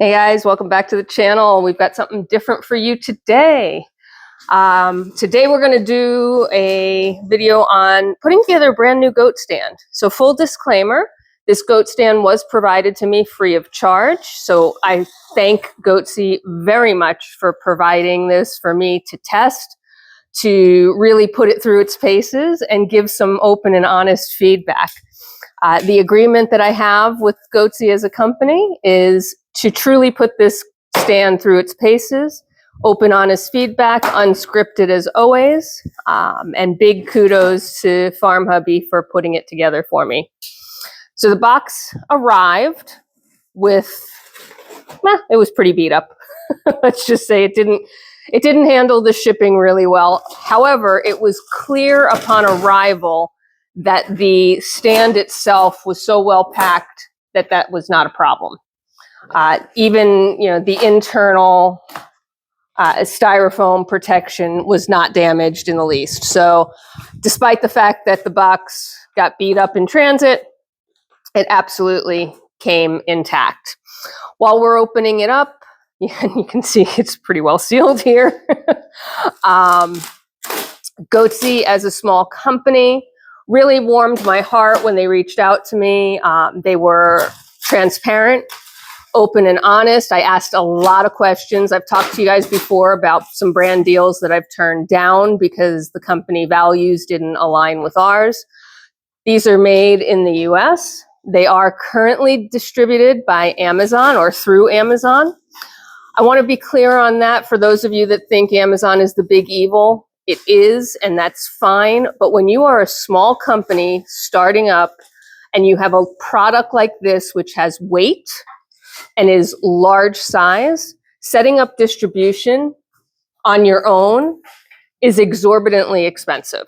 Hey guys, welcome back to the channel. We've got something different for you today. Today we're going to do a video on putting together a brand new goat stand. So full disclaimer, this goat stand was provided to me free of charge. So I thank Goatsy very much for providing this for me to test, to really put it through its paces and give some open and honest feedback. The agreement that I have with Goatsy as a company is to truly put this stand through its paces, open, honest feedback, unscripted as always, and big kudos to FarmHubby for putting it together for me. So the box arrived with, it was pretty beat up. Let's just say it didn't handle the shipping really well. However, it was clear upon arrival that the stand itself was so well packed that that was not a problem. Even the internal styrofoam protection was not damaged in the least. So despite the fact that the box got beat up in transit, it absolutely came intact. While we're opening it up, you can see it's pretty well sealed here. Goatsy, as a small company, really warmed my heart when they reached out to me. They were transparent, open and honest. I asked a lot of questions. I've talked to you guys before about some brand deals that I've turned down because the company values didn't align with ours. These are made in the US. They are currently distributed by Amazon or through Amazon. I want to be clear on that for those of you that think Amazon is the big evil. It is, and that's fine. But when you are a small company starting up and you have a product like this, which has weight and is large size, setting up distribution on your own is exorbitantly expensive.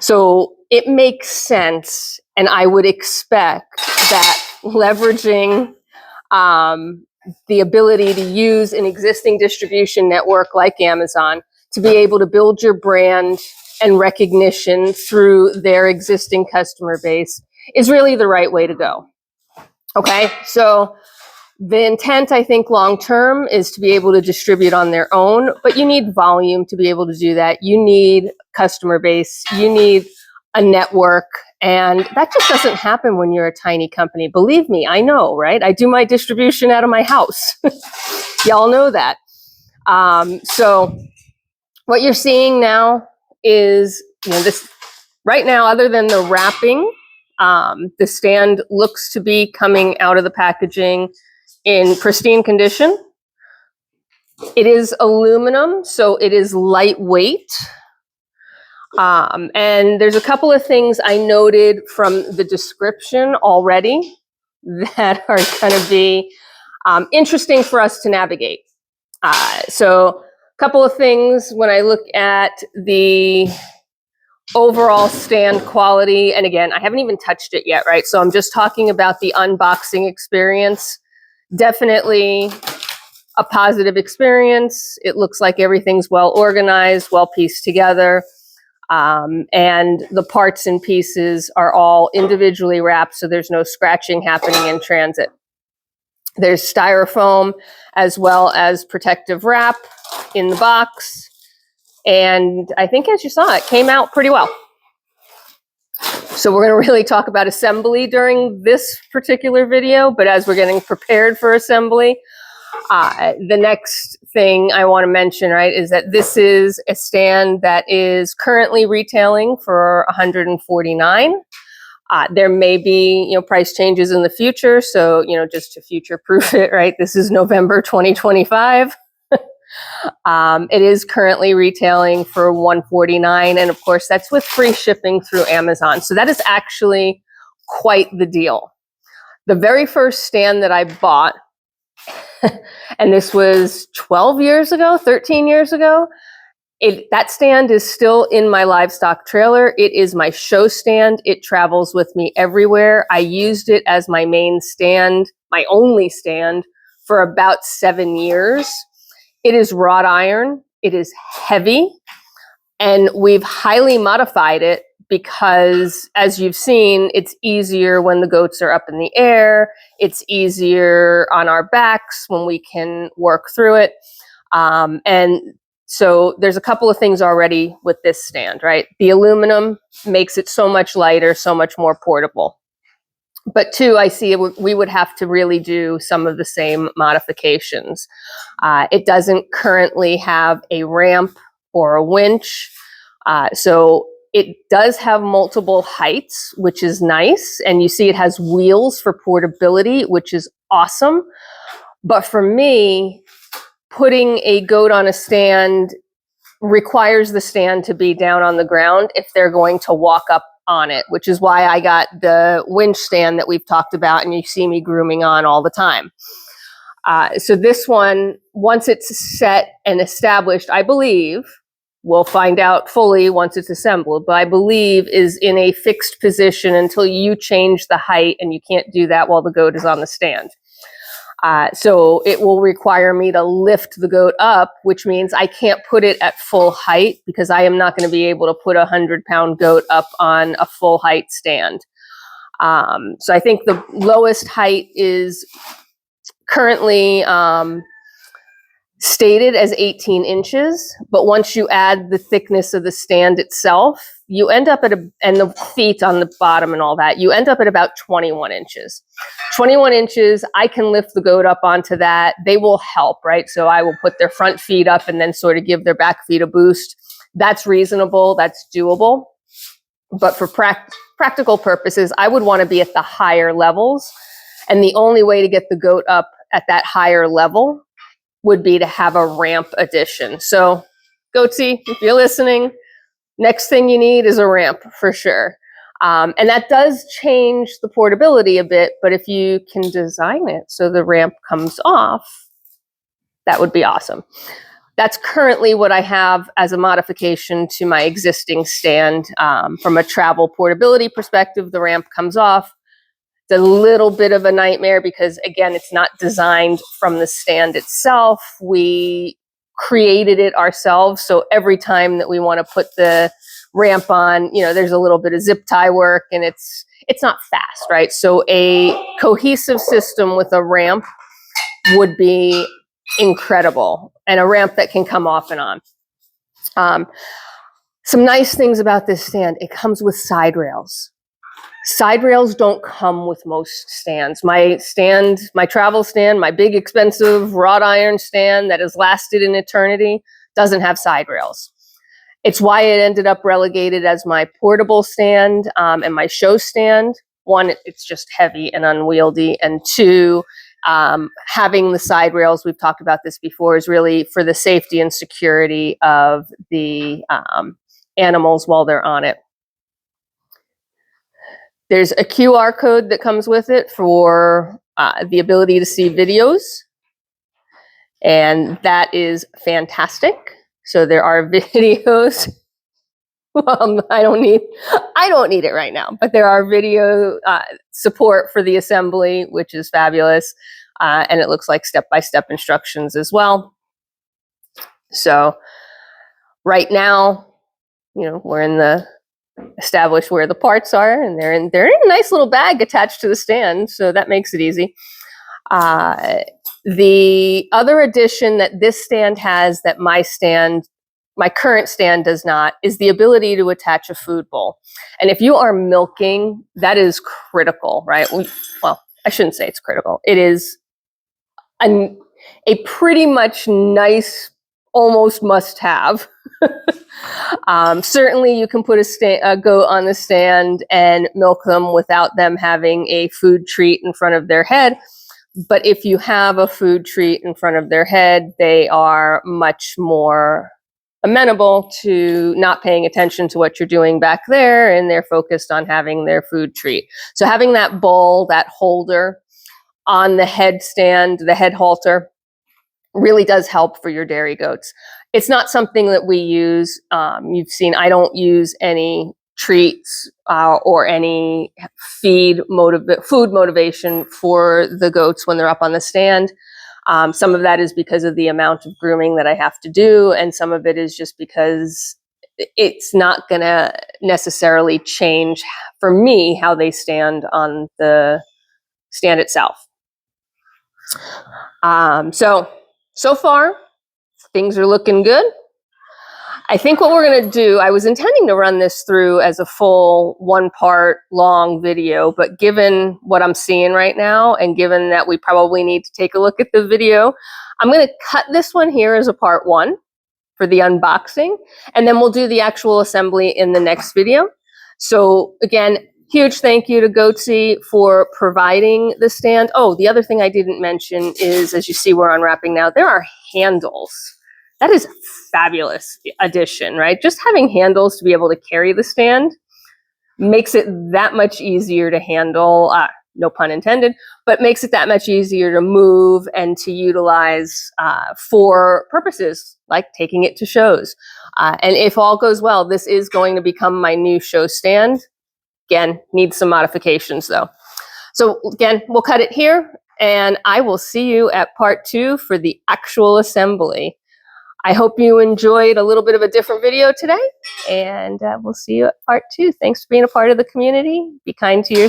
So it makes sense, and I would expect that leveraging the ability to use an existing distribution network like Amazon to be able to build your brand and recognition through their existing customer base is really the right way to go. Okay, so the intent, I think, long-term is to be able to distribute on their own, but you need volume to be able to do that. You need customer base, you need a network, and that just doesn't happen when you're a tiny company. Believe me, I know, right? I do my distribution out of my house. Y'all know that. So what you're seeing now is, this right now, other than the wrapping, the stand looks to be coming out of the packaging in pristine condition. It is aluminum, so it is lightweight. And there's a couple of things I noted from the description already that are going to be interesting for us to navigate. So a couple of things when I look at the overall stand quality, and again, I haven't even touched it yet, right? So I'm just talking about the unboxing experience. Definitely a positive experience. It looks like everything's well organized, well pieced together. And the parts and pieces are all individually wrapped, so there's no scratching happening in transit. There's styrofoam as well as protective wrap in the box. And I think, as you saw, it came out pretty well. So we're going to really talk about assembly during this particular video, but as we're getting prepared for assembly, the next thing I want to mention, right, is that this is a stand that is currently retailing for $149. There may be, price changes in the future, so, just to future-proof it, right, this is November 2025. It is currently retailing for $149, and of course, that's with free shipping through Amazon. So that is actually quite the deal. The very first stand that I bought, and this was 12 years ago, 13 years ago, that stand is still in my livestock trailer. It is my show stand. It travels with me everywhere. I used it as my main stand, my only stand, for about 7 years. It is wrought iron. It is heavy, and we've highly modified it because as you've seen, it's easier when the goats are up in the air. It's easier on our backs when we can work through it. And so there's a couple of things already with this stand, right? The aluminum makes it so much lighter, so much more portable. But two, I see we would have to really do some of the same modifications. It doesn't currently have a ramp or a winch. So it does have multiple heights, which is nice. And you see it has wheels for portability, which is awesome. But for me, putting a goat on a stand requires the stand to be down on the ground if they're going to walk up on it, which is why I got the winch stand that we've talked about and you see me grooming on all the time. So this one, once it's set and established, I believe, we'll find out fully once it's assembled, but I believe is in a fixed position until you change the height, and you can't do that while the goat is on the stand. So it will require me to lift the goat up, which means I can't put it at full height because I am not going to be able to put a 100-pound goat up on a full height stand. So I think the lowest height is currently stated as 18 inches, but once you add the thickness of the stand itself, you end up at and the feet on the bottom and all that, you end up at about 21 inches. 21 inches, I can lift the goat up onto that. They will help, right? So I will put their front feet up and then sort of give their back feet a boost. That's reasonable, that's doable. But for practical purposes, I would want to be at the higher levels. And the only way to get the goat up at that higher level would be to have a ramp addition. So, Goatsy, if you're listening, next thing you need is a ramp for sure. And that does change the portability a bit, but if you can design it so the ramp comes off, that would be awesome. That's currently what I have as a modification to my existing stand. From a travel portability perspective, the ramp comes off. It's a little bit of a nightmare because, again, it's not designed from the stand itself. We created it ourselves. So every time that we want to put the ramp on, you know, there's a little bit of zip tie work and it's not fast, right? So a cohesive system with a ramp would be incredible, and a ramp that can come off and on. Some nice things about this stand, it comes with side rails. Side rails don't come with most stands. My travel stand, my big expensive wrought iron stand that has lasted an eternity, doesn't have side rails. It's why it ended up relegated as my portable stand and my show stand. One, it's just heavy and unwieldy. And two, having the side rails, we've talked about this before, is really for the safety and security of the animals while they're on it. There's a QR code that comes with it for the ability to see videos, and that is fantastic. So there are videos. I don't need it right now, but there are video support for the assembly, which is fabulous, and it looks like step-by-step instructions as well. So right now, you know, we're in the establish where the parts are, and they're in a nice little bag attached to the stand, so that makes it easy. The other addition that this stand has that my current stand does not is the ability to attach a food bowl. And if you are milking, that is critical, right? Well, I shouldn't say it's critical. It is a pretty much nice, almost must-have. Certainly you can put a goat on the stand and milk them without them having a food treat in front of their head. But if you have a food treat in front of their head, they are much more amenable to not paying attention to what you're doing back there, and they're focused on having their food treat. So having that bowl, that holder on the head stand, the head halter, really does help for your dairy goats. It's not something that we use. You've seen I don't use any treats or any food motivation for the goats when they're up on the stand. Some of that is because of the amount of grooming that I have to do, and some of it is just because it's not going to necessarily change for me how they stand on the stand itself. So far, things are looking good. I think what we're going to do, I was intending to run this through as a full 1-part long video, but given what I'm seeing right now, and given that we probably need to take a look at the video, I'm going to cut this one here as a part 1 for the unboxing, and then we'll do the actual assembly in the next video. So again, huge thank you to Goatsy for providing the stand. Oh, the other thing I didn't mention is, as you see, we're unwrapping now, there are handles. That is a fabulous addition, right? Just having handles to be able to carry the stand makes it that much easier to handle, no pun intended, but makes it that much easier to move and to utilize for purposes like taking it to shows. And if all goes well, this is going to become my new show stand. Again, needs some modifications though. So again, we'll cut it here, and I will see you at part 2 for the actual assembly. I hope you enjoyed a little bit of a different video today, and we'll see you at part 2. Thanks for being a part of the community. Be kind to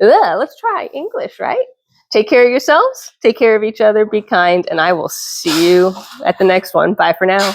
let's try English, right? Take care of yourselves, take care of each other, be kind, and I will see you at the next one. Bye for now.